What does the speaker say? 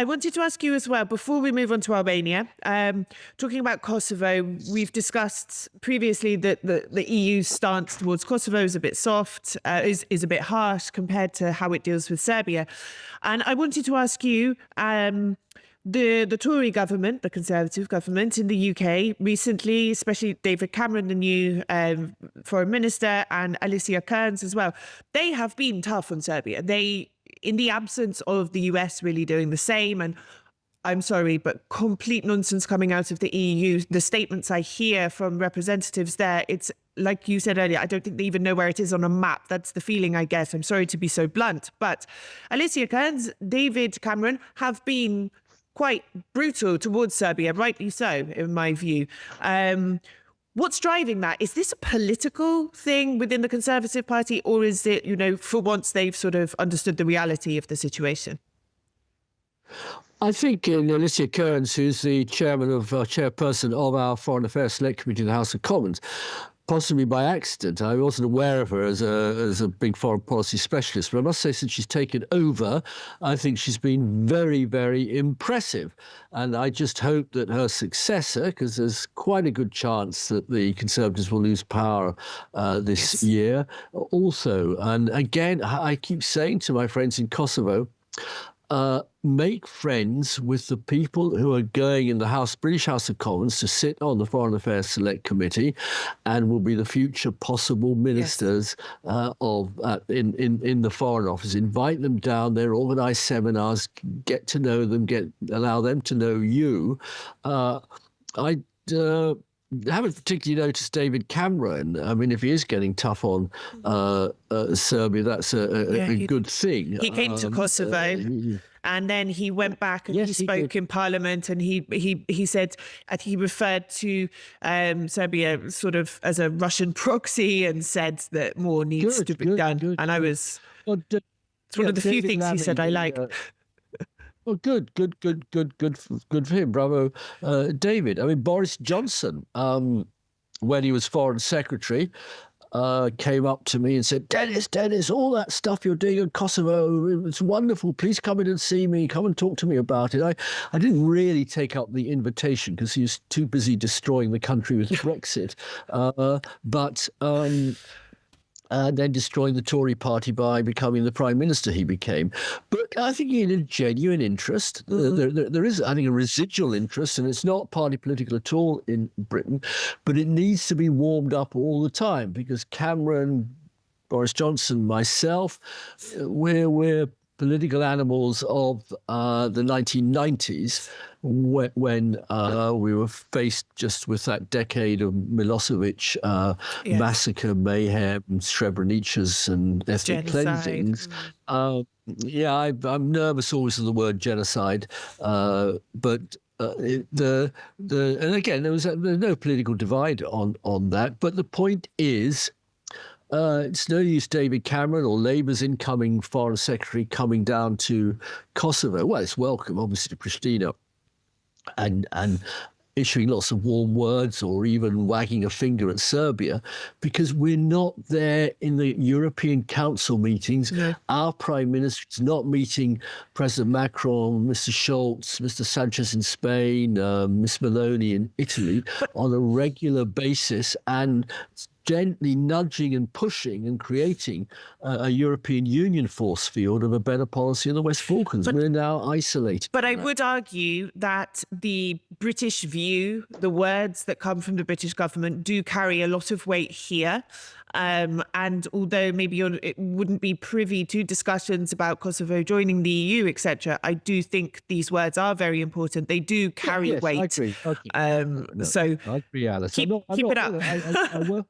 I wanted to ask you as well, before we move on to Albania, talking about Kosovo, we've discussed previously that the EU's stance towards Kosovo is a bit soft, is a bit harsh compared to how it deals with Serbia. And I wanted to ask you, the Tory government, the Conservative government in the UK recently, especially David Cameron, the new foreign minister, and Alicia Kearns as well, they have been tough on Serbia. In the absence of the US really doing the same, and I'm sorry, but complete nonsense coming out of the EU. The statements I hear from representatives there, it's like you said earlier, I don't think they even know where it is on a map. That's the feeling I get. I'm sorry to be so blunt, but Alicia Kearns, David Cameron have been quite brutal towards Serbia, rightly so, in my view. What's driving that? Is this a political thing within the Conservative Party, or is it, for once they've sort of understood the reality of the situation? I think Alicia Kearns, who's the chairperson of our Foreign Affairs Select Committee in the House of Commons, possibly by accident. I wasn't aware of her as a big foreign policy specialist, but I must say since she's taken over, I think she's been very, very impressive. And I just hope that her successor, because there's quite a good chance that the Conservatives will lose power this year also. And again, I keep saying to my friends in Kosovo, make friends with the people who are going in the British House of Commons to sit on the Foreign Affairs Select Committee and will be the future possible ministers in the Foreign Office. Invite them down there, organise seminars, get to know them, allow them to know you. I haven't particularly noticed David Cameron. I mean, if he is getting tough on Serbia, that's a good thing. He came to Kosovo. And then he went back and he spoke in Parliament, and he said he referred to Serbia sort of as a Russian proxy and said that more needs to be done. And I was, it's one of the few things he said I like. Well, good for him. Bravo, David. I mean, Boris Johnson, when he was Foreign Secretary, came up to me and said, Dennis, all that stuff you're doing in Kosovo, it's wonderful. Please come in and see me. Come and talk to me about it. I didn't really take up the invitation because he was too busy destroying the country with Brexit. But then destroying the Tory party by becoming the Prime Minister he became. But I think he had a genuine interest. There is, I think, a residual interest, and it's not party political at all in Britain, but it needs to be warmed up all the time because Cameron, Boris Johnson, myself, we're political animals of the 1990s when we were faced just with that decade of Milosevic massacre, mayhem, Srebrenica's and ethnic cleansings. I'm nervous always of the word genocide, but and again, there's no political divide on that. But the point is, it's no use David Cameron or Labour's incoming Foreign Secretary coming down to Kosovo. Well, it's welcome, obviously, to Pristina, and issuing lots of warm words or even wagging a finger at Serbia, because we're not there in the European Council meetings. No. Our Prime Minister is not meeting President Macron, Mr. Schultz, Mr. Sanchez in Spain, Miss Meloni in Italy on a regular basis, and gently nudging and pushing and creating a European Union force field of a better policy in the West Balkans. We're now isolated. But I would argue that the British view, the words that come from the British government do carry a lot of weight here. And although maybe it wouldn't be privy to discussions about Kosovo joining the EU, etc., I do think these words are very important. They do carry weight. I agree. Okay. So I agree, Alice. keep it up.